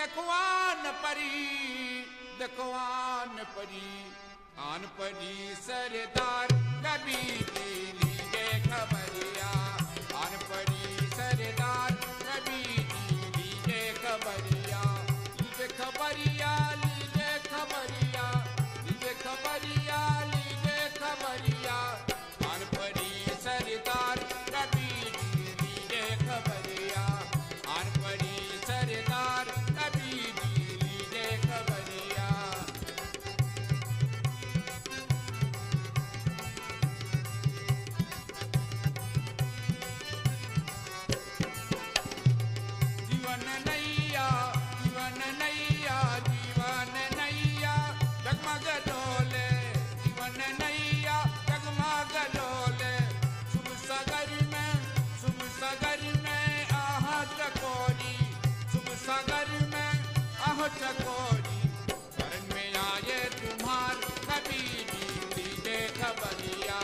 देखवान परी देखवान परी आन परी सरदार कभी लीजिए खबरिया आन परी सरदार कभी लीजिए खबरिया लीजिए खबरिया लीजिए खबरिया लीजिए खबरिया लीजिए खबरिया आन परी सरदार कभी लीजिए खबरिया आन परी सरदार कभी लीजिए खबरिया जीवन नैया जीवन नैया जीवन नैया जगमग डोले जीवन नैया जगमग डोले शुभ सागर में आह चकोरी शुभ सागर में आह चकोरी शरण में आए तुम्हार कभी लीजिए खबरिया